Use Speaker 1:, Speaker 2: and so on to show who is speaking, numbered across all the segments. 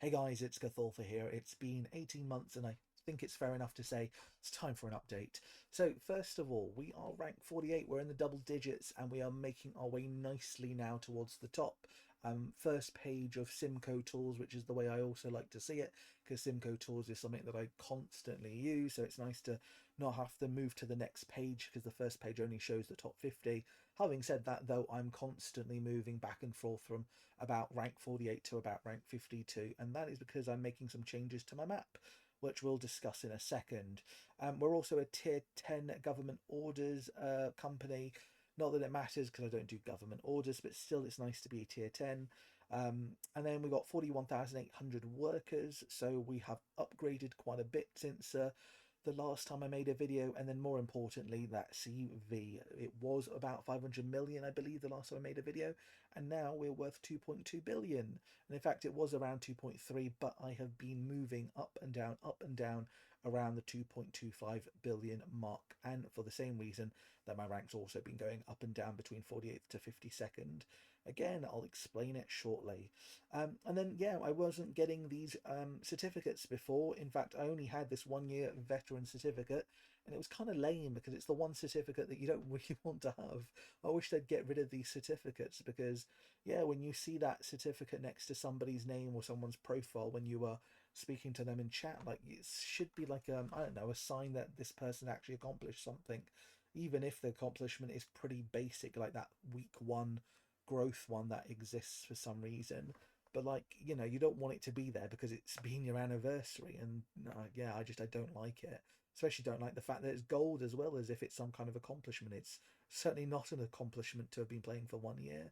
Speaker 1: Hey guys, it's Gatholfa here. It's been 18 months and I think it's fair enough to say it's time for an update. So first of all, we are ranked 48, we're in the double digits and we are making our way nicely now towards the top. First page of Simco tools, which is the way I also like to see it, because Simco tools is something that I constantly use, so it's nice to not have to move to the next page because the first page only shows the top 50. Having said that though, I'm constantly moving back and forth from about rank 48 to about rank 52, and that is because I'm making some changes to my map, which we'll discuss in a second. We're also a tier 10 government orders company. Not that it matters because I don't do government orders, but still it's nice to be a tier 10. And then we got 41,800 workers, so we have upgraded quite a bit since the last time I made a video. And then more importantly, that CV, it was about 500 million, I believe, the last time I made a video, and now we're worth 2.2 billion. And in fact, it was around 2.3, but I have been moving up and down around the 2.25 billion mark, and for the same reason that my rank's also been going up and down between 48th to 52nd. Again, I'll explain it shortly. And then, yeah, I wasn't getting these certificates before. In fact, I only had this 1 year veteran certificate, and it was kind of lame because it's the one certificate that you don't really want to have. I wish they'd get rid of these certificates because, yeah, when you see that certificate next to somebody's name or someone's profile when you are speaking to them in chat, like it should be like I don't know, a sign that this person actually accomplished something, even if the accomplishment is pretty basic, like that week 1 growth one that exists for some reason. But like, you don't want it to be there because it's been your anniversary, and yeah, I don't like it. Especially don't like the fact that it's gold as well, as if it's some kind of accomplishment. It's certainly not an accomplishment to have been playing for 1 year.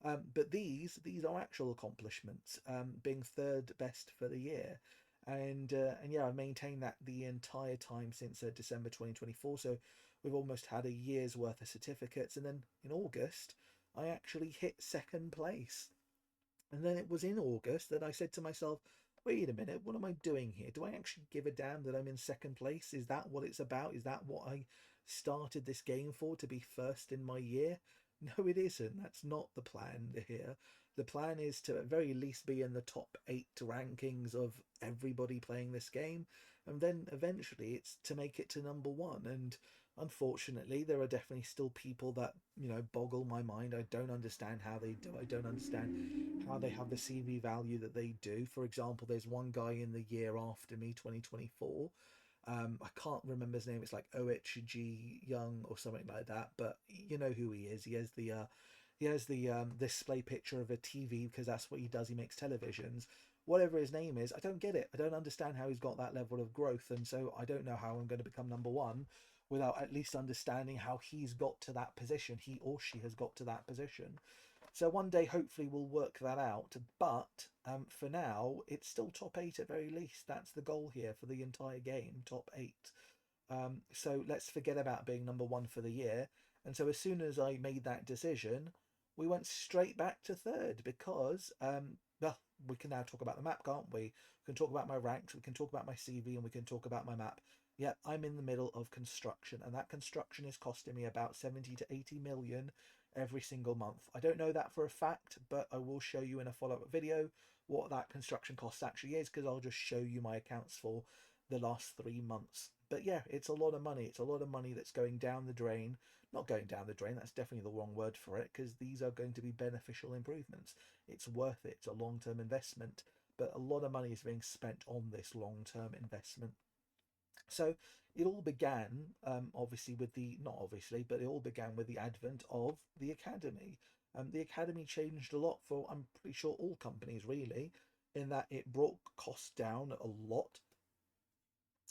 Speaker 1: But these are actual accomplishments, being third best for the year, and yeah, I've maintained that the entire time since December 2024. So we've almost had a year's worth of certificates, and then in August I actually hit second place. And then it was in August that I said to myself, wait a minute, what am I doing here? Do I actually give a damn that I'm in second place? Is that what it's about? Is that what I started this game for, to be first in my year? No, it isn't. That's not the plan here. The plan is to at very least be in the top 8 rankings of everybody playing this game. And then eventually it's to make it to number 1. And unfortunately, there are definitely still people that, boggle my mind. I don't understand how they do. I don't understand how they have the CV value that they do. For example, there's one guy in the year after me, 2024. I can't remember his name. It's like OHG Young or something like that. But you know who he is. He has the display picture of a TV because that's what he does. He makes televisions. Whatever his name is, I don't get it. I don't understand how he's got that level of growth, and so I don't know how I'm going to become number 1 without at least understanding how he's got to that position. He or she has got to that position. So one day, hopefully, we'll work that out. But for now, it's still top 8 at very least. That's the goal here for the entire game, top 8. So let's forget about being number 1 for the year. And so as soon as I made that decision, we went straight back to third because, well, we can now talk about the map, can't we? We can talk about my ranks, we can talk about my CV, and we can talk about my map. Yeah, I'm in the middle of construction, and that construction is costing me about 70 to 80 million every single month. I don't know that for a fact, but I will show you in a follow-up video what that construction cost actually is, because I'll just show you my accounts for the last 3 months. But yeah, it's a lot of money. It's a lot of money that's going down the drain. Not going down the drain, that's definitely the wrong word for it, because these are going to be beneficial improvements. It's worth it. It's a long-term investment, but a lot of money is being spent on this long-term investment. So it all began, obviously, with the, not obviously, but it all began with the advent of the academy. The academy changed a lot for, I'm pretty sure, all companies really, in that it brought costs down a lot.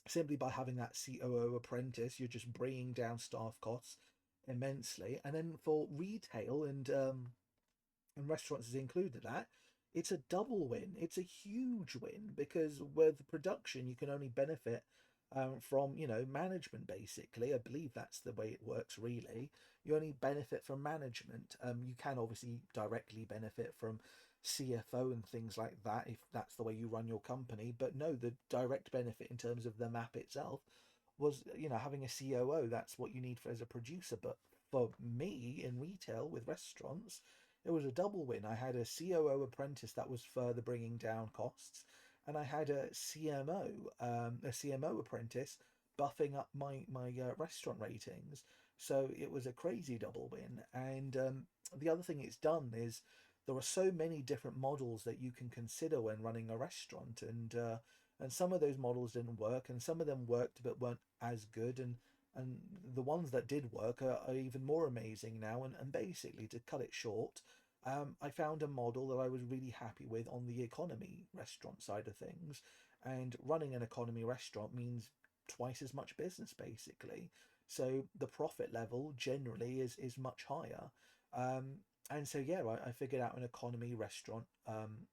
Speaker 1: Simply by having that COO apprentice, you're just bringing down staff costs immensely. And then for retail and restaurants is included that, it's a double win. It's a huge win because with production you can only benefit from management. Basically, I believe that's the way it works. Really, you only benefit from management. You can obviously directly benefit from CFO and things like that if that's the way you run your company. But no, the direct benefit in terms of the map itself was having a COO. That's what you need for as a producer. But for me in retail with restaurants, It was a double win. I had a COO apprentice that was further bringing down costs, and I had a CMO apprentice buffing up my restaurant ratings. So it was a crazy double win. And the other thing it's done is there are so many different models that you can consider when running a restaurant, and some of those models didn't work, and some of them worked but weren't as good, and the ones that did work are even more amazing now. And basically, to cut it short, I found a model that I was really happy with on the economy restaurant side of things. And running an economy restaurant means twice as much business, basically. So the profit level generally is much higher. And so, yeah, I figured out an economy restaurant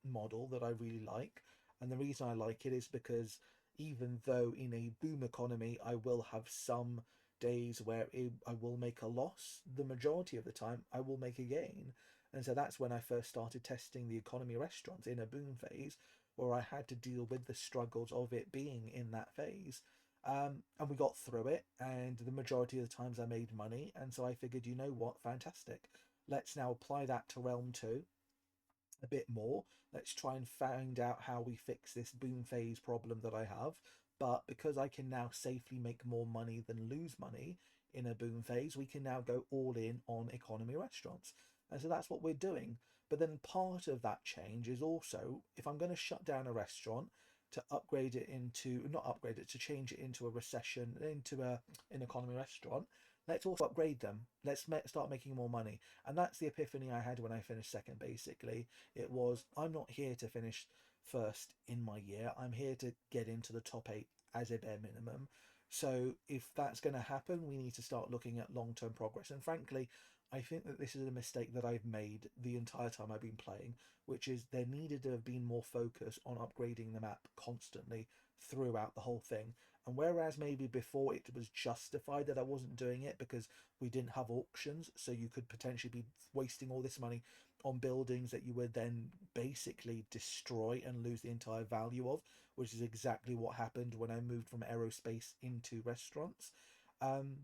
Speaker 1: model that I really like. And the reason I like it is because even though in a boom economy, I will have some days where I will make a loss, the majority of the time I will make a gain. And so that's when I first started testing the economy restaurants in a boom phase, where I had to deal with the struggles of it being in that phase. And we got through it, and the majority of the times I made money. And so I figured, you know what, fantastic. Let's now apply that to Realm 2 a bit more. Let's try and find out how we fix this boom phase problem that I have. But because I can now safely make more money than lose money in a boom phase, we can now go all in on economy restaurants. And so that's what we're doing. But then part of that change is also, if I'm going to shut down a restaurant, to upgrade it into, not upgrade it, to change it into a recession, into an economy restaurant, let's also upgrade them. Start making more money. And that's the epiphany I had when I finished second, basically. It was, I'm not here to finish first in my year. I'm here to get into the top eight as a bare minimum. So if that's going to happen, we need to start looking at long-term progress. And frankly, I think that this is a mistake that I've made the entire time I've been playing, which is there needed to have been more focus on upgrading the map constantly throughout the whole thing. And whereas maybe before it was justified that I wasn't doing it because we didn't have auctions, so you could potentially be wasting all this money on buildings that you would then basically destroy and lose the entire value of, which is exactly what happened when I moved from aerospace into restaurants. Um,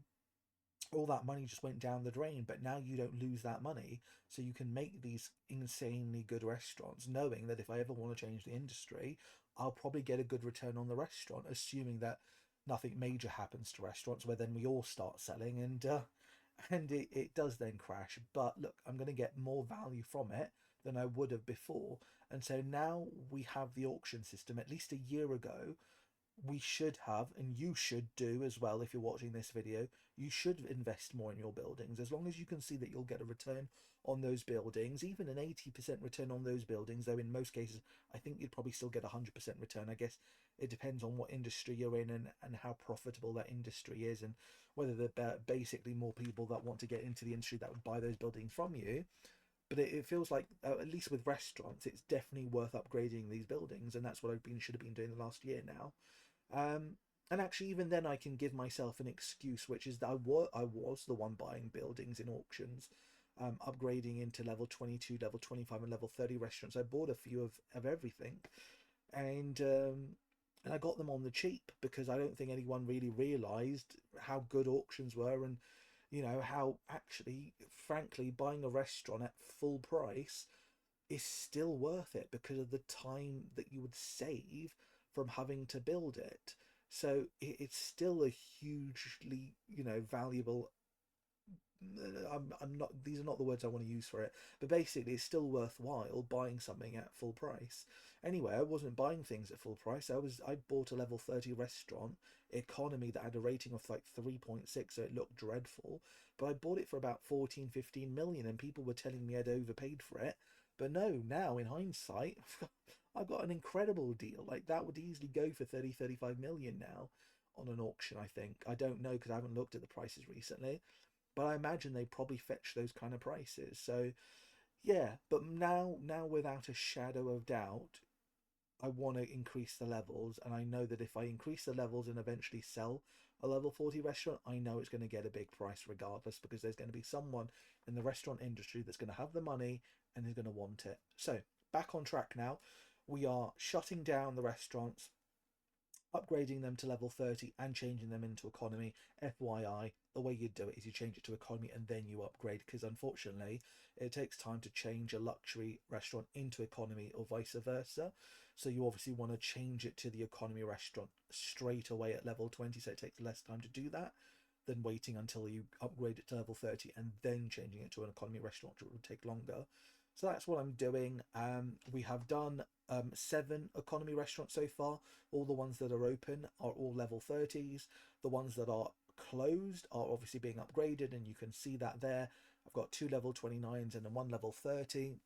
Speaker 1: all that money just went down the drain, but now you don't lose that money, so you can make these insanely good restaurants, knowing that if I ever want to change the industry, I'll probably get a good return on the restaurant, assuming that nothing major happens to restaurants, where then we all start selling, and it does then crash. But look, I'm going to get more value from it than I would have before. And so now we have the auction system. At least a year ago, we should have, and you should do as well if you're watching this video, you should invest more in your buildings. As long as you can see that you'll get a return on those buildings, even an 80% return on those buildings, though in most cases I think you'd probably still get a 100% return. I guess it depends on what industry you're in, and how profitable that industry is, and whether there are basically more people that want to get into the industry that would buy those buildings from you. But it feels like, at least with restaurants, it's definitely worth upgrading these buildings, and that's what should have been doing the last year now. um, and actually, even then, I can give myself an excuse, which is that I was the one buying buildings in auctions, upgrading into level 22, level 25, and level 30 restaurants. I bought a few of everything, and I got them on the cheap because I don't think anyone really realised how good auctions were, and how actually, frankly, buying a restaurant at full price is still worth it because of the time that you would save from having to build it. So it's still a hugely, valuable. I'm not. These are not the words I want to use for it, but basically, it's still worthwhile buying something at full price. Anyway, I wasn't buying things at full price. I bought a level 30 restaurant economy that had a rating of like 3.6, so it looked dreadful. But I bought it for about 14, 15 million, and people were telling me I'd overpaid for it. But no, now in hindsight, I've got an incredible deal. Like that would easily go for 30, 35 million now on an auction, I think. I don't know because I haven't looked at the prices recently, but I imagine they probably fetch those kind of prices. So yeah, but now without a shadow of doubt, I want to increase the levels, and I know that if I increase the levels and eventually sell a level 40 restaurant, I know it's going to get a big price regardless, because there's going to be someone in the restaurant industry that's going to have the money and is going to want it. So back on track now. We are shutting down the restaurants. upgrading them to level 30 and changing them into economy. FYI, the way you do it is you change it to economy and then you upgrade, because unfortunately it takes time to change a luxury restaurant into economy or vice versa. So you obviously want to change it to the economy restaurant straight away at level 20, so it takes less time to do that than waiting until you upgrade it to level 30 and then changing it to an economy restaurant, which would take longer. So that's what I'm doing. We have done 7 economy restaurants so far. All the ones that are open are all level 30s. The ones that are closed are obviously being upgraded, and you can see that there. I've got 2 level 29s and 1 level 30.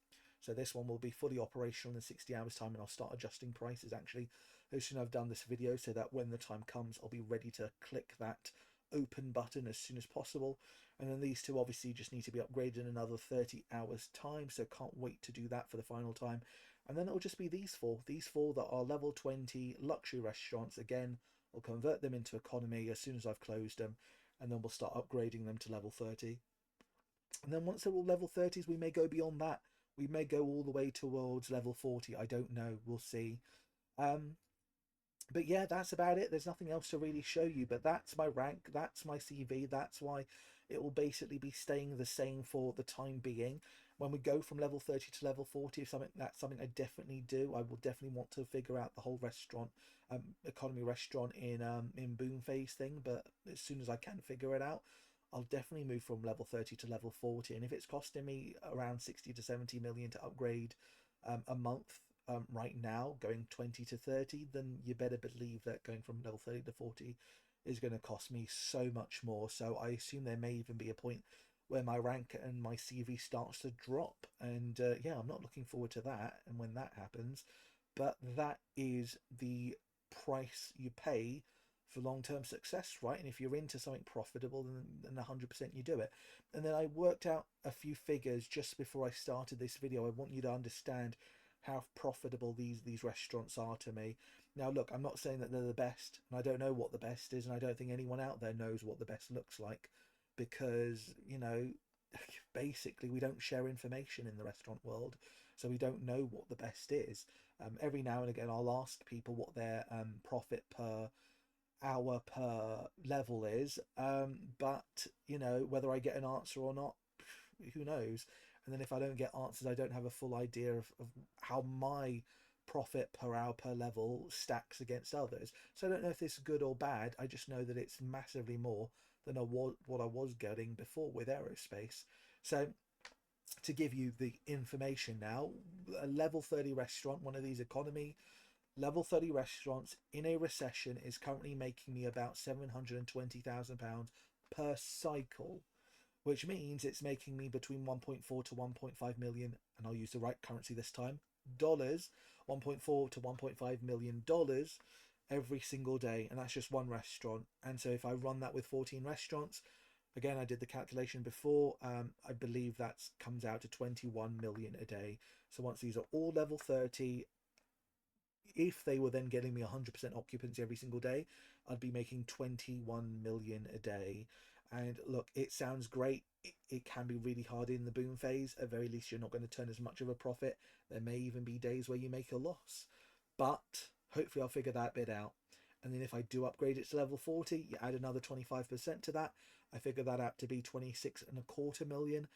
Speaker 1: So this one will be fully operational in 60 hours time, and I'll start adjusting prices actually as soon as I've done this video, so that when the time comes I'll be ready to click that open button as soon as possible. And then these two obviously just need to be upgraded in another 30 hours time, so can't wait to do that for the final time. And then it'll just be these four that are level 20 luxury restaurants. Again, I'll convert them into economy as soon as I've closed them, and then we'll start upgrading them to level 30. And then once they're all level 30s, we may go beyond that. We may go all the way towards level 40. I don't know. We'll see. Um, but yeah, that's about it. There's nothing else to really show you, but that's my rank, that's my CV, that's why it will basically be staying the same for the time being. When we go from level 30 to level 40, if something that's something I definitely do, I will definitely want to figure out the whole restaurant, economy restaurant in boom phase thing. But as soon as I can figure it out, I'll definitely move from level 30 to level 40. And if it's costing me around 60 to 70 million to upgrade a month, right now, going 20 to 30, then you better believe that going from level 30 to 40 is going to cost me so much more. So I assume there may even be a point where my rank and my CV starts to drop. And yeah, I'm not looking forward to that. And when that happens, but that is the price you pay for long-term success, right? And if you're into something profitable, then 100% you do it. And then I worked out a few figures just before I started this video. I want you to understand how profitable these restaurants are to me. Now look, I'm not saying that they're the best, and I don't know what the best is, and I don't think anyone out there knows what the best looks like, because basically we don't share information in the restaurant world, so we don't know what the best is. Every now and again I'll ask people what their profit per hour per level is, but whether I get an answer or not, who knows. And then if I don't get answers, I don't have a full idea of how my profit per hour per level stacks against others. So I don't know if this is good or bad. I just know that it's massively more than what I was getting before with aerospace. So to give you the information now, a level 30 restaurant, one of these economy level 30 restaurants in a recession, is currently making me about £720,000 per cycle, which means it's making me between 1.4 to 1.5 million, and I'll use the right currency this time, dollars, 1.4 to 1.5 million dollars every single day. And that's just one restaurant. And so if I run that with 14 restaurants, again, I did the calculation before, I believe that comes out to 21 million a day. So once these are all level 30, if they were then getting me 100% occupancy every single day, I'd be making 21 million a day. And look, it sounds great. It can be really hard in the boom phase. At very least, you're not going to turn as much of a profit. There may even be days where you make a loss, but hopefully I'll figure that bit out. And then if I do upgrade it to level 40, you add another 25% to that. I figure that out to be 26.25 million.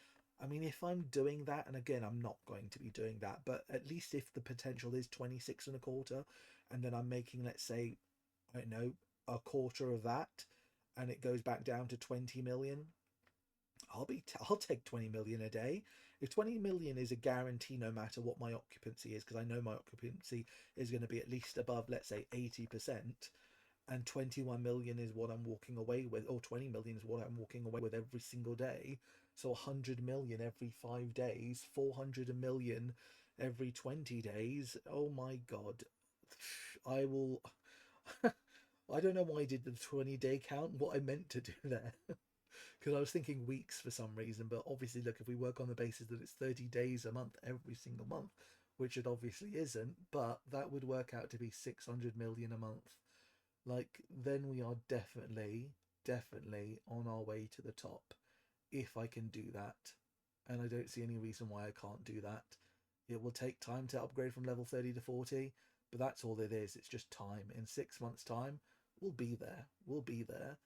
Speaker 1: I mean, if I'm doing that, and again, I'm not going to be doing that, but at least if the potential is 26.25, and then I'm making, let's say, I don't know, a quarter of that, and it goes back down to 20 million, I'll take 20 million a day. If 20 million is a guarantee no matter what my occupancy is, because I know my occupancy is going to be at least above, let's say, 80%, and 21 million is what I'm walking away with, or 20 million is what I'm walking away with every single day. So 100 million every 5 days, 400 million every 20 days. Oh my God. I will. I don't know why I did the 20-day count, what I meant to do there. Because I was thinking weeks for some reason, but obviously, look, if we work on the basis that it's 30 days a month every single month, which it obviously isn't, but that would work out to be 600 million a month. Like, then we are definitely on our way to the top, if I can do that. And I don't see any reason why I can't do that. It will take time to upgrade from level 30 to 40, but that's all it is. It's just time. In 6 months' time, we'll be there. We'll be there.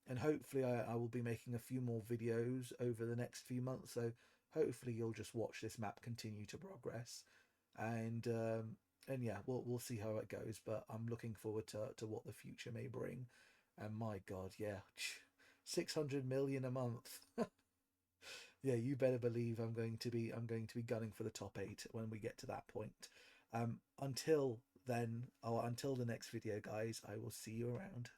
Speaker 1: And hopefully I will be making a few more videos over the next few months. So hopefully you'll just watch this map continue to progress. And yeah, we'll see how it goes. But I'm looking forward to what the future may bring. And my God, yeah, 600 million a month. Yeah, you better believe I'm going to be gunning for the top 8 when we get to that point. Until then, or until the next video, guys, I will see you around.